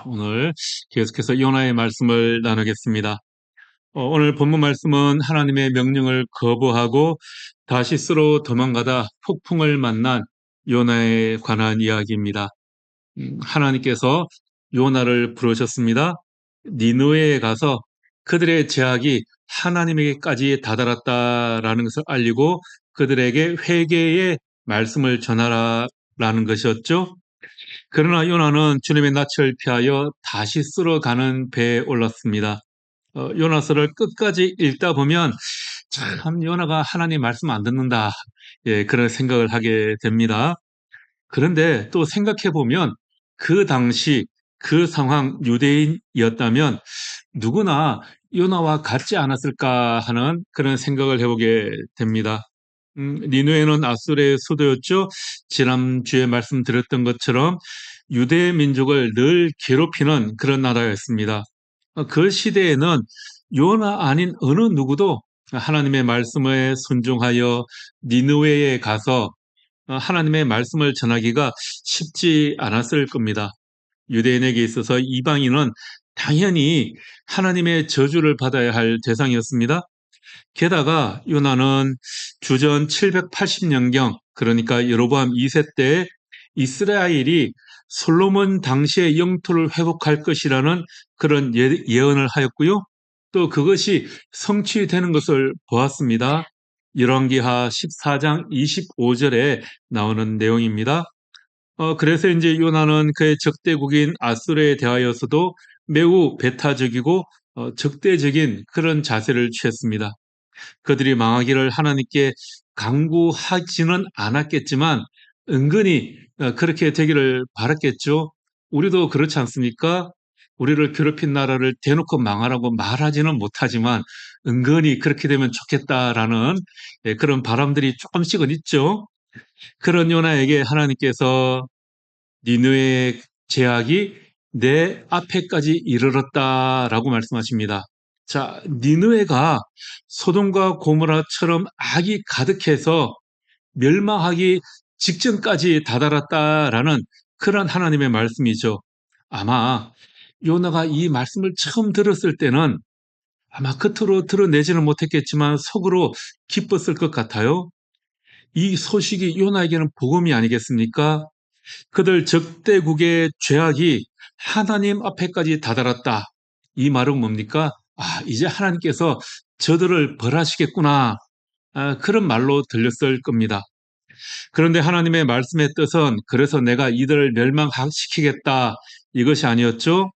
오늘 계속해서 요나의 말씀을 나누겠습니다. 오늘 본문 말씀은 하나님의 명령을 거부하고 다시스로 도망가다 폭풍을 만난 요나에 관한 이야기입니다. 하나님께서 요나를 부르셨습니다. 니느웨에 가서 그들의 죄악이 하나님에게까지 다다랐다라는 것을 알리고 그들에게 회개의 말씀을 전하라라는 것이었죠. 그러나 요나는 주님의 낯을 피하여 다시스로 가는 배에 올랐습니다. 요나서를 끝까지 읽다 보면 참 요나가 하나님 말씀 안 듣는다. 예, 그런 생각을 하게 됩니다. 그런데 또 생각해 보면 그 당시 그 상황 유대인이었다면 누구나 요나와 같지 않았을까 하는 그런 생각을 해보게 됩니다. 니누에는 아수르의 수도였죠. 지난주에 말씀드렸던 것처럼 유대 민족을 늘 괴롭히는 그런 나라였습니다. 그 시대에는 요나 아닌 어느 누구도 하나님의 말씀에 순종하여 니느웨에 가서 하나님의 말씀을 전하기가 쉽지 않았을 겁니다. 유대인에게 있어서 이방인은 당연히 하나님의 저주를 받아야 할 대상이었습니다. 게다가 요나는 주전 780년경, 그러니까 여로보암 2세 때 이스라엘이 솔로몬 당시의 영토를 회복할 것이라는 그런 예언을 하였고요. 또 그것이 성취되는 것을 보았습니다. 열왕기하 14장 25절에 나오는 내용입니다. 그래서 이제 요나는 그의 적대국인 아수르에 대하여서도 매우 배타적이고 적대적인 그런 자세를 취했습니다. 그들이 망하기를 하나님께 간구하지는 않았겠지만 은근히 그렇게 되기를 바랐겠죠. 우리도 그렇지 않습니까? 우리를 괴롭힌 나라를 대놓고 망하라고 말하지는 못하지만 은근히 그렇게 되면 좋겠다라는 그런 바람들이 조금씩은 있죠. 그런 요나에게 하나님께서 니느웨의 제약이 내 앞에까지 이르렀다라고 말씀하십니다. 자, 니느웨가 소돔과 고모라처럼 악이 가득해서 멸망하기 직전까지 다다랐다라는 그런 하나님의 말씀이죠. 아마 요나가 이 말씀을 처음 들었을 때는 아마 겉으로 드러내지는 못했겠지만 속으로 기뻤을 것 같아요. 이 소식이 요나에게는 복음이 아니겠습니까? 그들 적대국의 죄악이 하나님 앞에까지 다다랐다. 이 말은 뭡니까? 이제 하나님께서 저들을 벌하시겠구나. 그런 말로 들렸을 겁니다. 그런데 하나님의 말씀의 뜻은 그래서 내가 이들을 멸망시키겠다. 이것이 아니었죠.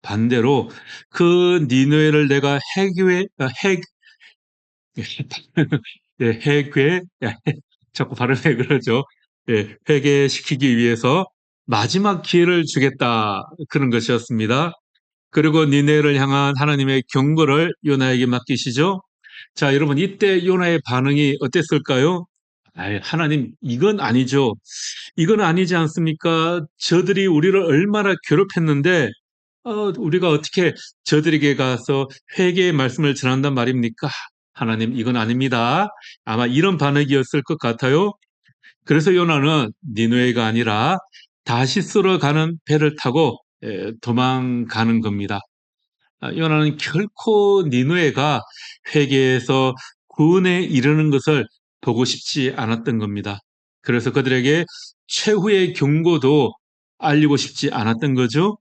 반대로 그 니느웨를 내가 예, 자꾸 발음이 그러죠. 예, 회개시키기 위해서 마지막 기회를 주겠다. 그런 것이었습니다. 그리고 니네를 향한 하나님의 경고를 요나에게 맡기시죠. 자, 여러분, 이때 요나의 반응이 어땠을까요? 하나님, 이건 아니죠. 이건 아니지 않습니까? 저들이 우리를 얼마나 괴롭혔는데, 우리가 어떻게 저들에게 가서 회개의 말씀을 전한단 말입니까? 하나님, 이건 아닙니다. 아마 이런 반응이었을 것 같아요. 그래서 요나는 니느웨가 아니라 다시스로 가는 배를 타고 도망가는 겁니다. 요나는 결코 니느웨가 회개해서 구원에 이르는 것을 보고 싶지 않았던 겁니다. 그래서 그들에게 최후의 경고도 알리고 싶지 않았던 거죠.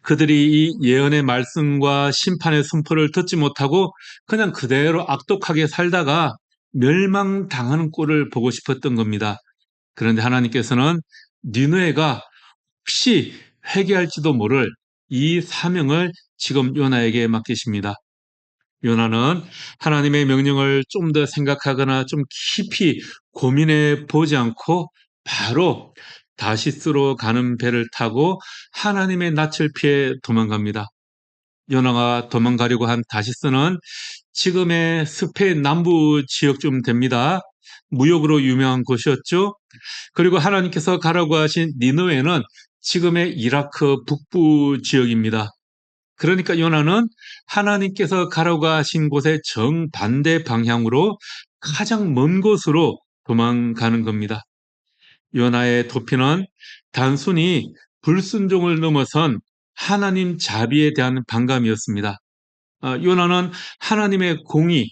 그들이 이 예언의 말씀과 심판의 선포를 듣지 못하고 그냥 그대로 악독하게 살다가 멸망당하는 꼴을 보고 싶었던 겁니다. 그런데 하나님께서는 니느웨가 혹시 회개할지도 모를 이 사명을 지금 요나에게 맡기십니다. 요나는 하나님의 명령을 좀 더 생각하거나 좀 깊이 고민해 보지 않고 바로 다시스로 가는 배를 타고 하나님의 낯을 피해 도망갑니다. 요나가 도망가려고 한 다시스는 지금의 스페인 남부 지역쯤 됩니다. 무역으로 유명한 곳이었죠. 그리고 하나님께서 가라고 하신 니느웨는 지금의 이라크 북부 지역입니다. 그러니까 요나는 하나님께서 가라고 하신 곳의 정반대 방향으로 가장 먼 곳으로 도망가는 겁니다. 요나의 도피는 단순히 불순종을 넘어선 하나님 자비에 대한 반감이었습니다. 요나는 하나님의 공의,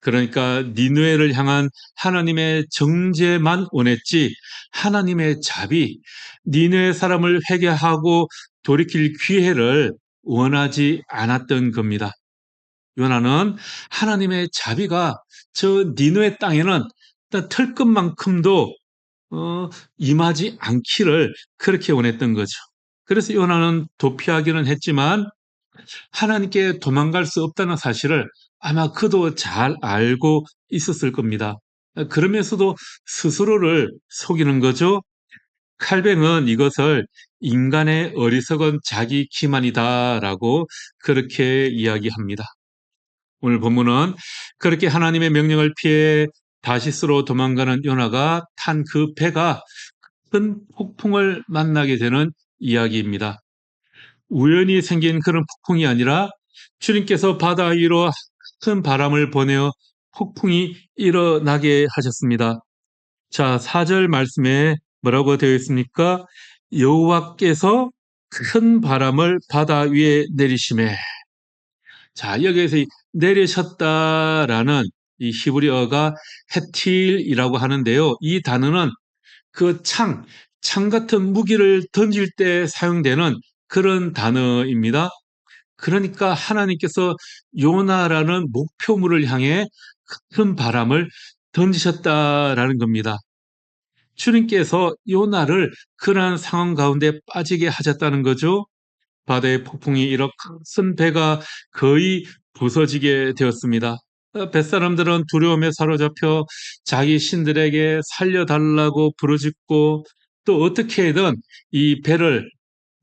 그러니까 니느웨를 향한 하나님의 정죄만 원했지 하나님의 자비, 니느웨 사람을 회개하고 돌이킬 기회를 원하지 않았던 겁니다. 요나는 하나님의 자비가 저 니느웨 땅에는 털끝만큼도 임하지 않기를 그렇게 원했던 거죠. 그래서 요나는 도피하기는 했지만 하나님께 도망갈 수 없다는 사실을 아마 그도 잘 알고 있었을 겁니다. 그러면서도 스스로를 속이는 거죠. 칼뱅은 이것을 인간의 어리석은 자기 기만이다라고 그렇게 이야기합니다. 오늘 본문은 그렇게 하나님의 명령을 피해 다시스로 도망가는 요나가 탄 그 배가 큰 폭풍을 만나게 되는 이야기입니다. 우연히 생긴 그런 폭풍이 아니라 주님께서 바다 위로 큰 바람을 보내어 폭풍이 일어나게 하셨습니다. 자, 4절 말씀에 뭐라고 되어 있습니까? 여호와께서 큰 바람을 바다 위에 내리심에. 자, 여기에서 내리셨다라는 이 히브리어가 헤틸이라고 하는데요. 이 단어는 그 창 같은 무기를 던질 때 사용되는 그런 단어입니다. 그러니까 하나님께서 요나라는 목표물을 향해 큰 바람을 던지셨다라는 겁니다. 주님께서 요나를 그러한 상황 가운데 빠지게 하셨다는 거죠. 바다의 폭풍이 일어 큰 배가 거의 부서지게 되었습니다. 뱃사람들은 두려움에 사로잡혀 자기 신들에게 살려달라고 부르짖고 또 어떻게든 이 배를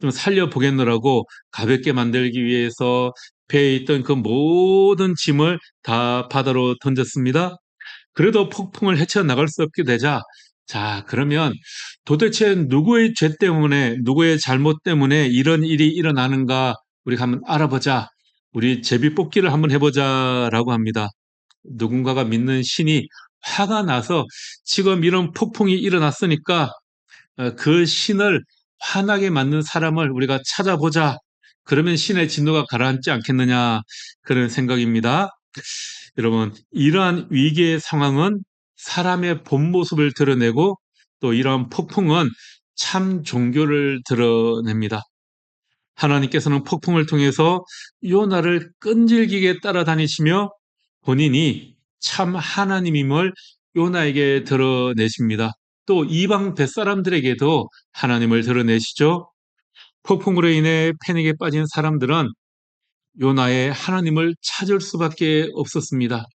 좀 살려보겠노라고 가볍게 만들기 위해서 배에 있던 그 모든 짐을 다 바다로 던졌습니다. 그래도 폭풍을 헤쳐나갈 수 없게 되자, 자, 그러면 도대체 누구의 죄 때문에, 누구의 잘못 때문에 이런 일이 일어나는가 우리가 한번 알아보자. 우리 제비뽑기를 한번 해보자라고 합니다. 누군가가 믿는 신이 화가 나서 지금 이런 폭풍이 일어났으니까 그 신을 화나게 만든 사람을 우리가 찾아보자. 그러면 신의 진노가 가라앉지 않겠느냐. 그런 생각입니다. 여러분, 이러한 위기의 상황은 사람의 본 모습을 드러내고 또 이러한 폭풍은 참 종교를 드러냅니다. 하나님께서는 폭풍을 통해서 요나를 끈질기게 따라다니시며 본인이 참 하나님임을 요나에게 드러내십니다. 또 이방 뱃사람들에게도 하나님을 드러내시죠. 폭풍으로 인해 패닉에 빠진 사람들은 요나의 하나님을 찾을 수밖에 없었습니다.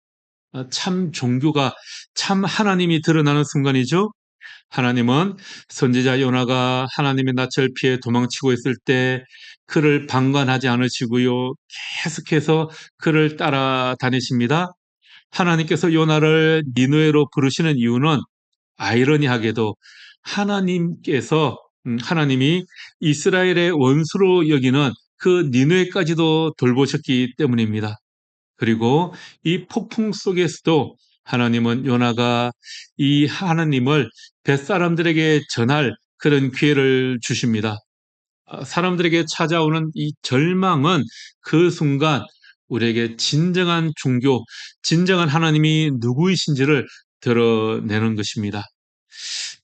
참 종교가 참 하나님이 드러나는 순간이죠. 하나님은 선지자 요나가 하나님의 낯을 피해 도망치고 있을 때 그를 방관하지 않으시고요. 계속해서 그를 따라다니십니다. 하나님께서 요나를 니느웨로 부르시는 이유는 아이러니하게도 하나님이 이스라엘의 원수로 여기는 그 니느웨까지도 돌보셨기 때문입니다. 그리고 이 폭풍 속에서도 하나님은 요나가 이 하나님을 뱃사람들에게 전할 그런 기회를 주십니다. 사람들에게 찾아오는 이 절망은 그 순간 우리에게 진정한 종교, 진정한 하나님이 누구이신지를 드러내는 것입니다.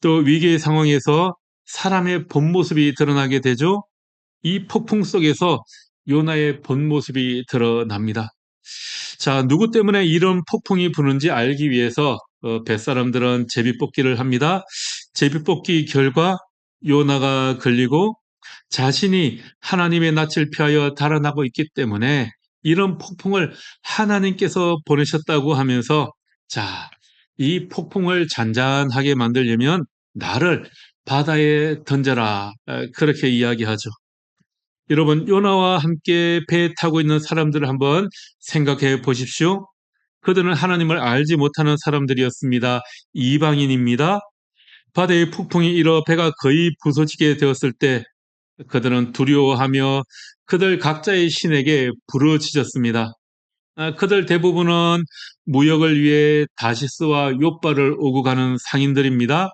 또 위기의 상황에서 사람의 본 모습이 드러나게 되죠. 이 폭풍 속에서 요나의 본 모습이 드러납니다. 자, 누구 때문에 이런 폭풍이 부는지 알기 위해서 뱃사람들은 제비뽑기를 합니다. 제비뽑기 결과 요나가 걸리고 자신이 하나님의 낯을 피하여 달아나고 있기 때문에 이런 폭풍을 하나님께서 보내셨다고 하면서 자, 이 폭풍을 잔잔하게 만들려면 나를 바다에 던져라. 그렇게 이야기하죠. 여러분, 요나와 함께 배에 타고 있는 사람들을 한번 생각해 보십시오. 그들은 하나님을 알지 못하는 사람들이었습니다. 이방인입니다. 바다의 폭풍이 일어 배가 거의 부서지게 되었을 때 그들은 두려워하며 그들 각자의 신에게 부르짖었습니다. 그들 대부분은 무역을 위해 다시스와 욥바를 오고 가는 상인들입니다.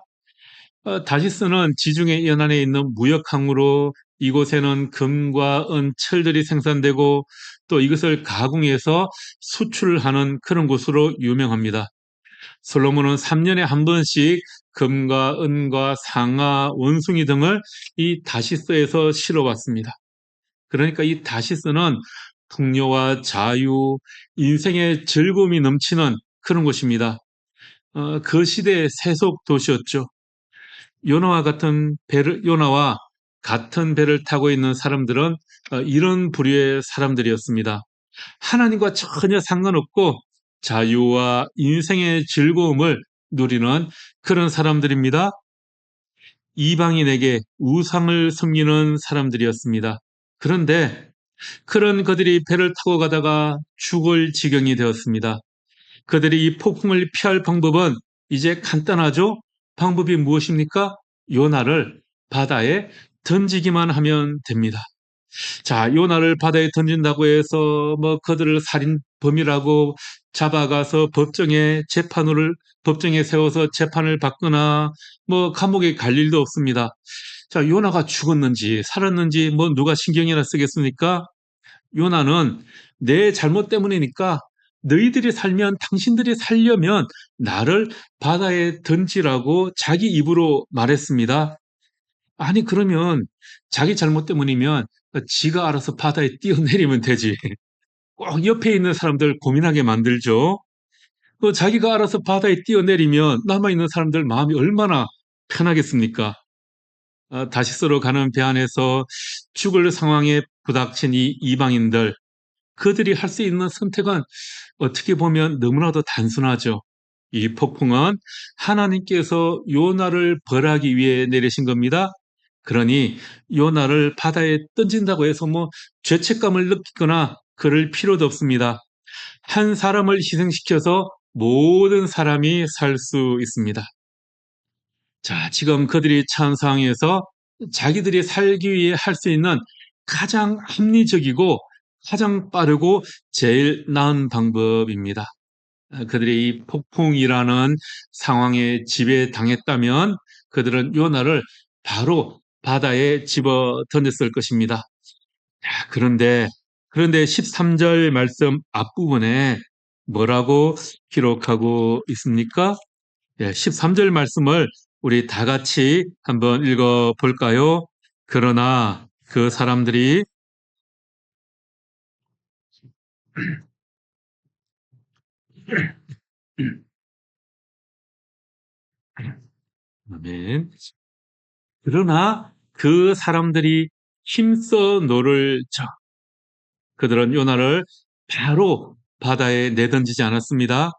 다시스는 지중해 연안에 있는 무역항으로 이곳에는 금과 은, 철들이 생산되고 또 이것을 가공해서 수출하는 그런 곳으로 유명합니다. 솔로몬은 3년에 한 번씩 금과 은과 상아, 원숭이 등을 이 다시스에서 실어왔습니다. 그러니까 이 다시스는 풍요와 자유, 인생의 즐거움이 넘치는 그런 곳입니다. 그 시대의 세속 도시였죠. 요나와 같은 배를 타고 있는 사람들은 이런 부류의 사람들이었습니다. 하나님과 전혀 상관없고 자유와 인생의 즐거움을 누리는 그런 사람들입니다. 이방인에게 우상을 섬기는 사람들이었습니다. 그런데 그런 그들이 배를 타고 가다가 죽을 지경이 되었습니다. 그들이 이 폭풍을 피할 방법은 이제 간단하죠? 방법이 무엇입니까? 요나를 바다에 던지기만 하면 됩니다. 자, 요나를 바다에 던진다고 해서 뭐 그들을 살인범이라고 잡아가서 법정에 세워서 재판을 받거나 뭐 감옥에 갈 일도 없습니다. 자, 요나가 죽었는지 살았는지 뭐 누가 신경이나 쓰겠습니까? 요나는 내 잘못 때문이니까 너희들이 살면 당신들이 살려면 나를 바다에 던지라고 자기 입으로 말했습니다. 아니 그러면 자기 잘못 때문이면 지가 알아서 바다에 뛰어내리면 되지. 꼭 옆에 있는 사람들 고민하게 만들죠. 자기가 알아서 바다에 뛰어내리면 남아있는 사람들 마음이 얼마나 편하겠습니까? 다시스로 가는 배 안에서 죽을 상황에 부닥친 이 이방인들, 그들이 할 수 있는 선택은 어떻게 보면 너무나도 단순하죠. 이 폭풍은 하나님께서 요나를 벌하기 위해 내리신 겁니다. 그러니 요나를 바다에 던진다고 해서 뭐 죄책감을 느끼거나 그럴 필요도 없습니다. 한 사람을 희생시켜서 모든 사람이 살 수 있습니다. 자, 지금 그들이 처한 상황에서 자기들이 살기 위해 할 수 있는 가장 합리적이고 가장 빠르고 제일 나은 방법입니다. 그들이 이 폭풍이라는 상황에 지배당했다면 그들은 요나를 바로 바다에 집어 던졌을 것입니다. 자, 그런데 13절 말씀 앞부분에 뭐라고 기록하고 있습니까? 13절 말씀을 우리 다 같이 한번 읽어 볼까요? 그러나 그 사람들이 아멘. 그러나 그 사람들이 힘써 노를 저 그들은 요나를 바로 바다에 내던지지 않았습니다.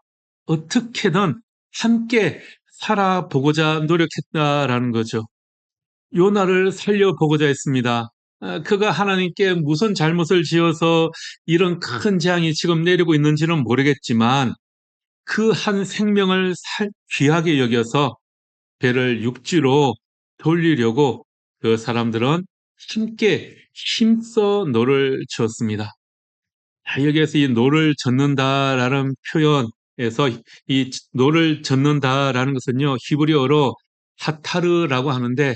어떻게든 함께 살아보고자 노력했다라는 거죠. 요나를 살려보고자 했습니다. 그가 하나님께 무슨 잘못을 지어서 이런 큰 재앙이 지금 내리고 있는지는 모르겠지만 그 한 생명을 귀하게 여겨서 배를 육지로 돌리려고 그 사람들은 함께 힘써 노를 쳤습니다. 여기에서 이 노를 젓는다라는 표현에서 이 노를 젓는다라는 것은요, 히브리어로 하타르라고 하는데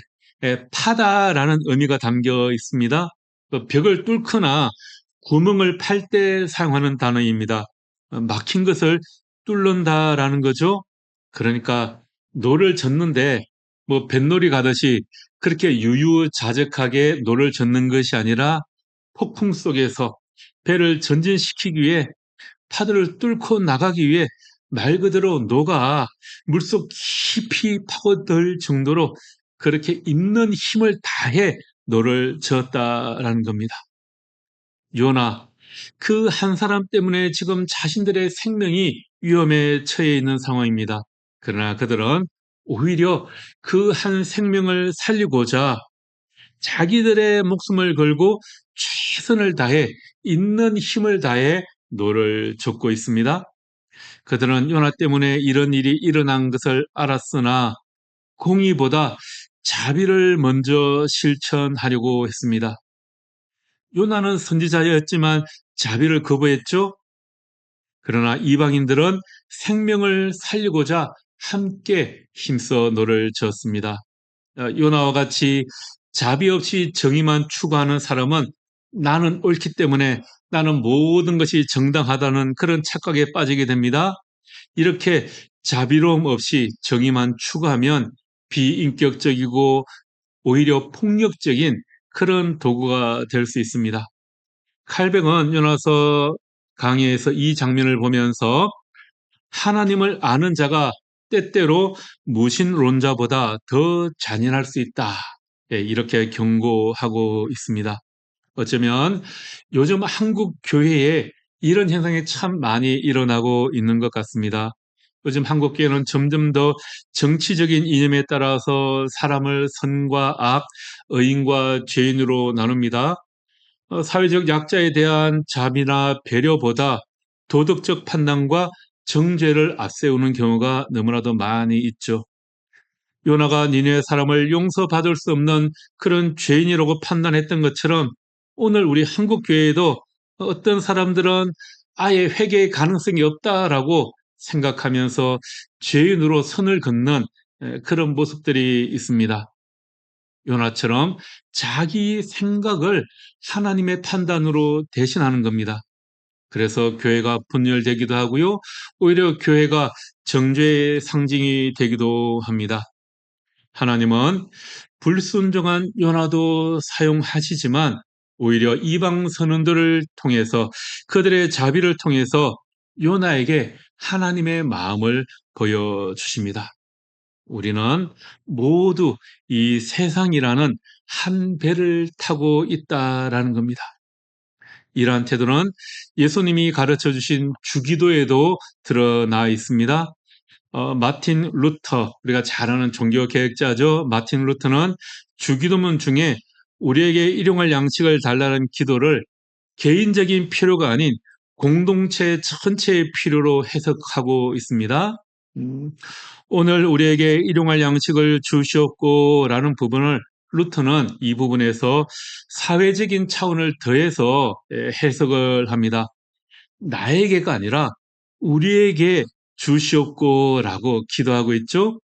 파다라는 의미가 담겨 있습니다. 벽을 뚫거나 구멍을 팔 때 사용하는 단어입니다. 막힌 것을 뚫는다라는 거죠. 그러니까 노를 젓는데 뭐 뱃놀이 가듯이 그렇게 유유자적하게 노를 젓는 것이 아니라 폭풍 속에서 배를 전진시키기 위해 파도를 뚫고 나가기 위해 말 그대로 노가 물속 깊이 파고들 정도로 그렇게 있는 힘을 다해 노를 저었다라는 겁니다. 요나, 그 한 사람 때문에 지금 자신들의 생명이 위험에 처해 있는 상황입니다. 그러나 그들은 오히려 그 한 생명을 살리고자 자기들의 목숨을 걸고 최선을 다해 있는 힘을 다해 노를 젓고 있습니다. 그들은 요나 때문에 이런 일이 일어난 것을 알았으나 공의보다 자비를 먼저 실천하려고 했습니다. 요나는 선지자였지만 자비를 거부했죠. 그러나 이방인들은 생명을 살리고자 함께 힘써 노를 저었습니다. 요나와 같이 자비 없이 정의만 추구하는 사람은 나는 옳기 때문에 나는 모든 것이 정당하다는 그런 착각에 빠지게 됩니다. 이렇게 자비로움 없이 정의만 추구하면 비인격적이고 오히려 폭력적인 그런 도구가 될 수 있습니다. 칼뱅은 요나서 강의에서 이 장면을 보면서 하나님을 아는 자가 때때로 무신론자보다 더 잔인할 수 있다. 예, 이렇게 경고하고 있습니다. 어쩌면 요즘 한국 교회에 이런 현상이 참 많이 일어나고 있는 것 같습니다. 요즘 한국 교회는 점점 더 정치적인 이념에 따라서 사람을 선과 악, 의인과 죄인으로 나눕니다. 사회적 약자에 대한 자비나 배려보다 도덕적 판단과 정죄를 앞세우는 경우가 너무나도 많이 있죠. 요나가 니네 사람을 용서받을 수 없는 그런 죄인이라고 판단했던 것처럼 오늘 우리 한국 교회에도 어떤 사람들은 아예 회개의 가능성이 없다라고 생각하면서 죄인으로 선을 긋는 그런 모습들이 있습니다. 요나처럼 자기 생각을 하나님의 판단으로 대신하는 겁니다. 그래서 교회가 분열되기도 하고요. 오히려 교회가 정죄의 상징이 되기도 합니다. 하나님은 불순종한 요나도 사용하시지만 오히려 이방 선원들을 통해서 그들의 자비를 통해서 요나에게 하나님의 마음을 보여주십니다. 우리는 모두 이 세상이라는 한 배를 타고 있다라는 겁니다. 이러한 태도는 예수님이 가르쳐 주신 주기도에도 드러나 있습니다. 마틴 루터, 우리가 잘 아는 종교 개혁자죠. 마틴 루터는 주기도문 중에 우리에게 일용할 양식을 달라는 기도를 개인적인 필요가 아닌 공동체 전체의 필요로 해석하고 있습니다. 음, 오늘 우리에게 일용할 양식을 주시옵고라는 부분을 루터는 이 부분에서 사회적인 차원을 더해서 해석을 합니다. 나에게가 아니라 우리에게 주시옵고라고 기도하고 있죠.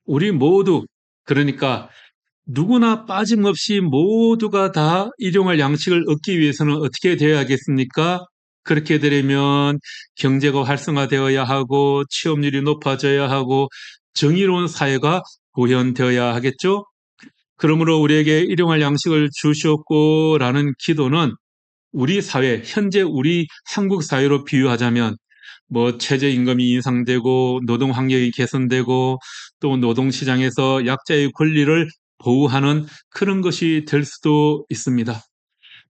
우리 모두, 그러니까 누구나 빠짐없이 모두가 다 일용할 양식을 얻기 위해서는 어떻게 되어야겠습니까? 그렇게 되려면 경제가 활성화되어야 하고 취업률이 높아져야 하고 정의로운 사회가 구현되어야 하겠죠? 그러므로 우리에게 일용할 양식을 주시옵고라는 기도는 우리 사회, 현재 우리 한국 사회로 비유하자면 뭐 최저임금이 인상되고 노동 환경이 개선되고 또 노동시장에서 약자의 권리를 보호하는 그런 것이 될 수도 있습니다.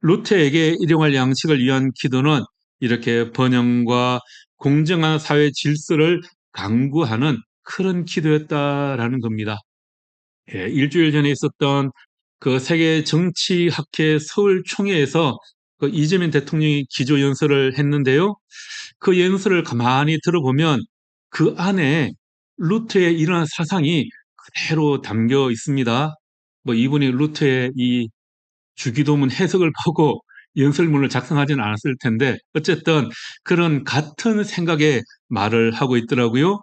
루테에게 일용할 양식을 위한 기도는 이렇게 번영과 공정한 사회 질서를 강구하는 그런 기도였다라는 겁니다. 예, 일주일 전에 있었던 그 세계 정치학회 서울 총회에서 그 이재명 대통령이 기조 연설을 했는데요. 그 연설을 가만히 들어보면 그 안에 루트의 이러한 사상이 그대로 담겨 있습니다. 뭐 이분이 루트의 이 주기도문 해석을 보고 연설문을 작성하지는 않았을 텐데 어쨌든 그런 같은 생각의 말을 하고 있더라고요.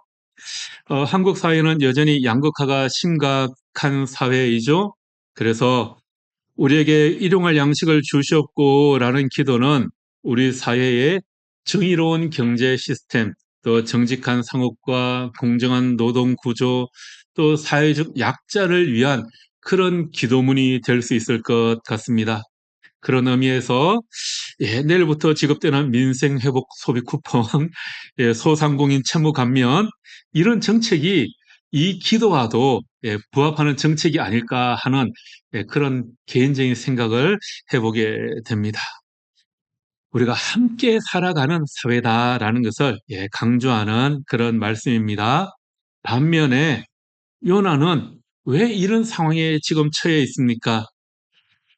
한국 사회는 여전히 양극화가 심각한 사회이죠. 그래서 우리에게 일용할 양식을 주시옵고라는 기도는 우리 사회의 정의로운 경제 시스템, 또 정직한 상업과 공정한 노동 구조, 또 사회적 약자를 위한 그런 기도문이 될 수 있을 것 같습니다. 그런 의미에서 내일부터 지급되는 민생회복 소비 쿠폰, 소상공인 채무 감면 이런 정책이 이 기도와도 부합하는 정책이 아닐까 하는 그런 개인적인 생각을 해보게 됩니다. 우리가 함께 살아가는 사회다라는 것을 강조하는 그런 말씀입니다. 반면에 요나는 왜 이런 상황에 지금 처해 있습니까?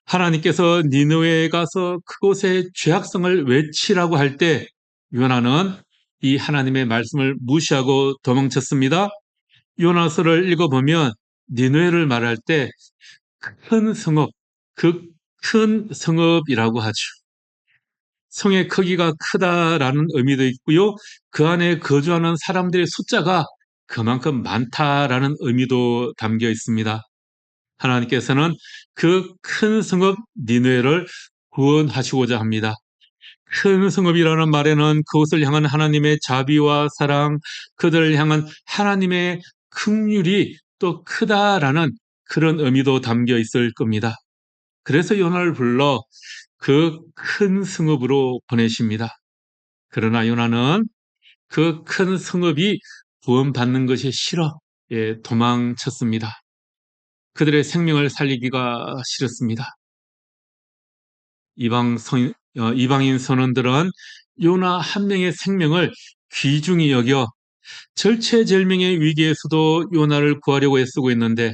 하나님께서 니느웨에 가서 그곳의 죄악성을 외치라고 할 때 요나는 이 하나님의 말씀을 무시하고 도망쳤습니다. 요나서를 읽어보면 니느웨를 말할 때 큰 성읍, 그 큰 성읍이라고 하죠. 성의 크기가 크다라는 의미도 있고요. 그 안에 거주하는 사람들의 숫자가 그만큼 많다라는 의미도 담겨 있습니다. 하나님께서는 그 큰 성읍 니느웨를 구원하시고자 합니다. 큰 성읍이라는 말에는 그곳을 향한 하나님의 자비와 사랑, 그들을 향한 하나님의 긍휼이 또 크다라는 그런 의미도 담겨 있을 겁니다. 그래서 요나를 불러 그 큰 성읍으로 보내십니다. 그러나 요나는 그 큰 성읍이 구원받는 것이 싫어 도망쳤습니다. 그들의 생명을 살리기가 싫었습니다. 이방인 선원들은 요나 한 명의 생명을 귀중히 여겨 절체절명의 위기에서도 요나를 구하려고 애쓰고 있는데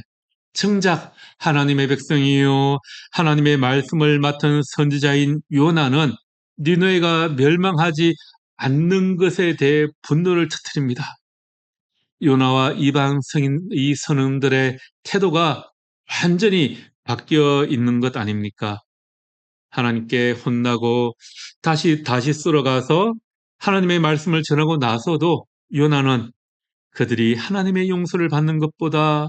정작 하나님의 백성이요 하나님의 말씀을 맡은 선지자인 요나는 니느웨가 멸망하지 않는 것에 대해 분노를 터뜨립니다. 요나와 이방 이 선원들의 태도가 완전히 바뀌어 있는 것 아닙니까? 하나님께 혼나고 다시 썰어가서 하나님의 말씀을 전하고 나서도 요나는 그들이 하나님의 용서를 받는 것보다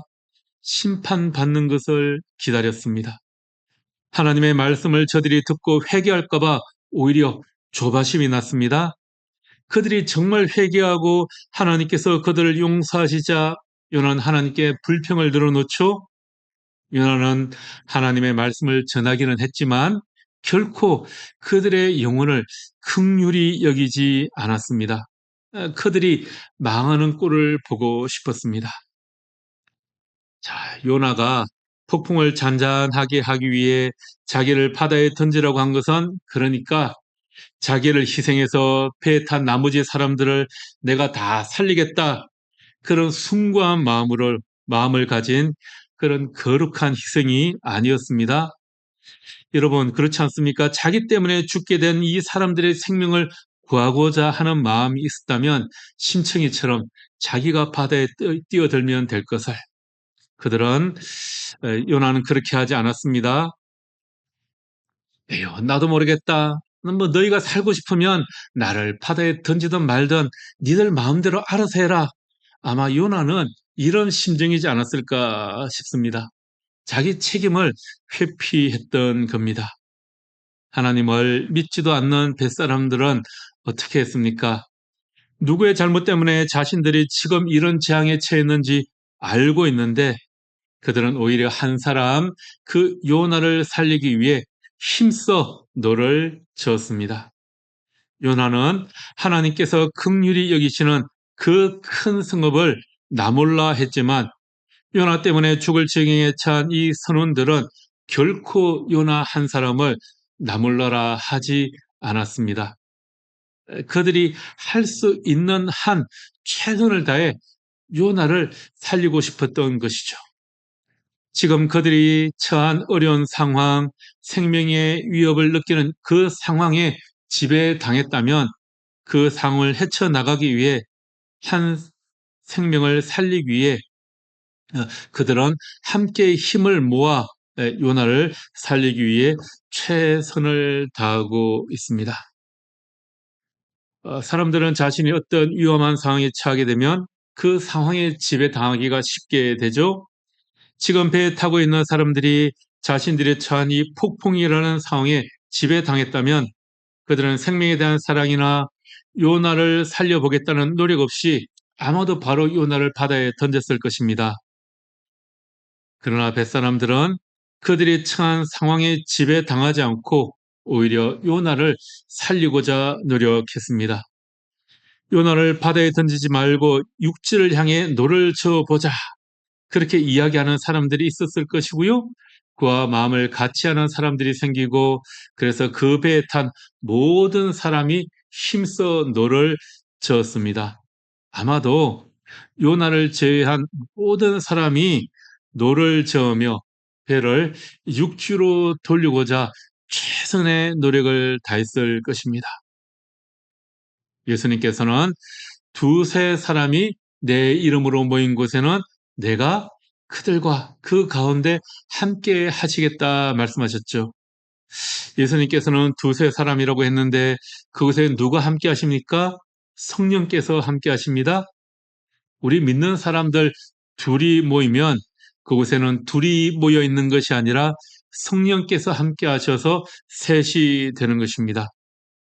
심판받는 것을 기다렸습니다. 하나님의 말씀을 저들이 듣고 회개할까 봐 오히려 조바심이 났습니다. 그들이 정말 회개하고 하나님께서 그들을 용서하시자 요나는 하나님께 불평을 늘어놓죠. 요나는 하나님의 말씀을 전하기는 했지만 결코 그들의 영혼을 긍휼히 여기지 않았습니다. 그들이 망하는 꼴을 보고 싶었습니다. 자, 요나가 폭풍을 잔잔하게 하기 위해 자기를 바다에 던지라고 한 것은 그러니까 자기를 희생해서 배에 탄 나머지 사람들을 내가 다 살리겠다. 그런 숭고한 마음을 가진 그런 거룩한 희생이 아니었습니다. 여러분, 그렇지 않습니까? 자기 때문에 죽게 된 이 사람들의 생명을 구하고자 하는 마음이 있었다면 심청이처럼 자기가 바다에 뛰어들면 될 것을. 그들은 요나는 그렇게 하지 않았습니다. 에휴, 나도 모르겠다. 뭐 너희가 살고 싶으면 나를 바다에 던지든 말든 니들 마음대로 알아서 해라. 아마 요나는 이런 심정이지 않았을까 싶습니다. 자기 책임을 회피했던 겁니다. 하나님을 믿지도 않는 뱃사람들은 어떻게 했습니까? 누구의 잘못 때문에 자신들이 지금 이런 재앙에 처했는지 알고 있는데 그들은 오히려 한 사람 그 요나를 살리기 위해 힘써 노를 저었습니다. 요나는 하나님께서 긍휼히 여기시는 그 큰 성읍을 나몰라 했지만 요나 때문에 죽을 지경에 처한 이 선원들은 결코 요나 한 사람을 나몰라라 하지 않았습니다. 그들이 할 수 있는 한 최선을 다해 요나를 살리고 싶었던 것이죠. 지금 그들이 처한 어려운 상황, 생명의 위협을 느끼는 그 상황에 지배당했다면 그 상황을 헤쳐나가기 위해 한 생명을 살리기 위해 그들은 함께 힘을 모아 요나를 살리기 위해 최선을 다하고 있습니다. 사람들은 자신이 어떤 위험한 상황에 처하게 되면 그 상황에 지배당하기가 쉽게 되죠. 지금 배에 타고 있는 사람들이 자신들이 처한 이 폭풍이라는 상황에 지배당했다면 그들은 생명에 대한 사랑이나 요나를 살려보겠다는 노력 없이 아마도 바로 요나를 바다에 던졌을 것입니다. 그러나 뱃사람들은 그들이 처한 상황에 지배당하지 않고 오히려 요나를 살리고자 노력했습니다. 요나를 바다에 던지지 말고 육지를 향해 노를 저어보자. 그렇게 이야기하는 사람들이 있었을 것이고요. 그와 마음을 같이 하는 사람들이 생기고 그래서 그 배에 탄 모든 사람이 힘써 노를 저었습니다. 아마도 요나를 제외한 모든 사람이 노를 저으며 배를 육지로 돌리고자 최선의 노력을 다했을 것입니다. 예수님께서는 두세 사람이 내 이름으로 모인 곳에는 내가 그들과 그 가운데 함께 하시겠다 말씀하셨죠. 예수님께서는 두세 사람이라고 했는데 그곳에 누가 함께 하십니까? 성령께서 함께 하십니다. 우리 믿는 사람들 둘이 모이면 그곳에는 둘이 모여 있는 것이 아니라 성령께서 함께 하셔서 셋이 되는 것입니다.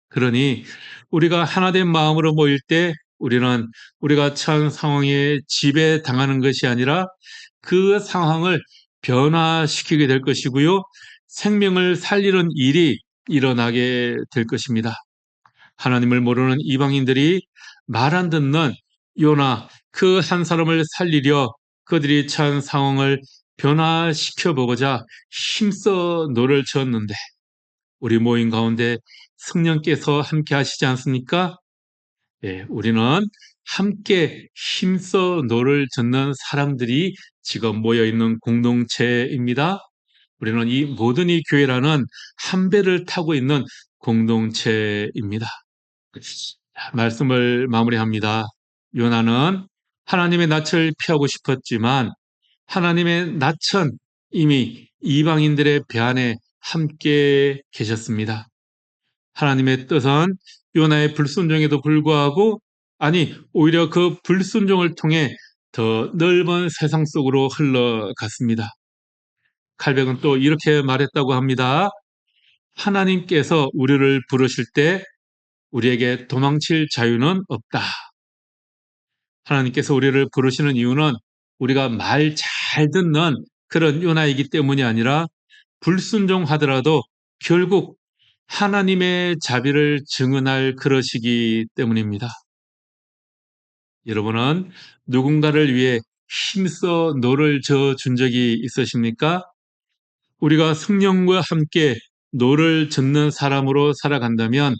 그러니 우리가 하나된 마음으로 모일 때 우리는 우리가 처한 상황에 지배당하는 것이 아니라 그 상황을 변화시키게 될 것이고요. 생명을 살리는 일이 일어나게 될 것입니다. 하나님을 모르는 이방인들이 말 안 듣는 요나 그 한 사람을 살리려 그들이 처한 상황을 변화시켜 보고자 힘써 노를 저었는데 우리 모임 가운데 성령께서 함께 하시지 않습니까? 예, 우리는 함께 힘써 노를 젓는 사람들이 지금 모여 있는 공동체입니다. 우리는 이 모든 이 교회라는 한 배를 타고 있는 공동체입니다. 말씀을 마무리합니다. 요나는 하나님의 낯을 피하고 싶었지만 하나님의 낯은 이미 이방인들의 배 안에 함께 계셨습니다. 하나님의 뜻은 요나의 불순종에도 불구하고 오히려 그 불순종을 통해 더 넓은 세상 속으로 흘러갔습니다. 칼백은 또 이렇게 말했다고 합니다. 하나님께서 우리를 부르실 때 우리에게 도망칠 자유는 없다. 하나님께서 우리를 부르시는 이유는 우리가 말 잘 듣는 그런 요나이기 때문이 아니라 불순종하더라도 결국 하나님의 자비를 증언할 그러시기 때문입니다. 여러분은 누군가를 위해 힘써 노를 저어준 적이 있으십니까? 우리가 성령과 함께 노를 젓는 사람으로 살아간다면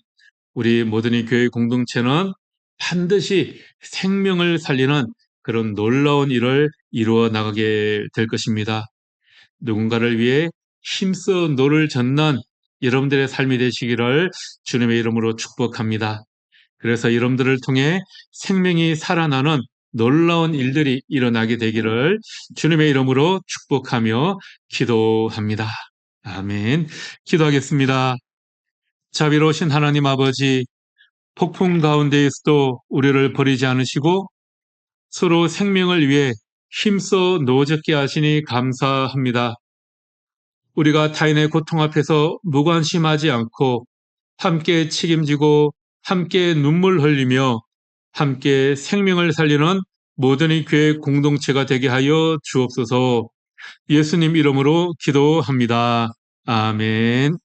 우리 모든 이 교회 공동체는 반드시 생명을 살리는 그런 놀라운 일을 이루어 나가게 될 것입니다. 누군가를 위해 힘써 노를 젓는 여러분들의 삶이 되시기를 주님의 이름으로 축복합니다. 그래서 여러분들을 통해 생명이 살아나는 놀라운 일들이 일어나게 되기를 주님의 이름으로 축복하며 기도합니다. 아멘. 기도하겠습니다. 자비로우신 하나님 아버지, 폭풍 가운데에서도 우리를 버리지 않으시고 서로 생명을 위해 힘써 노젓게 하시니 감사합니다. 우리가 타인의 고통 앞에서 무관심하지 않고 함께 책임지고 함께 눈물 흘리며 함께 생명을 살리는 모든 이 교회 공동체가 되게 하여 주옵소서. 예수님 이름으로 기도합니다. 아멘.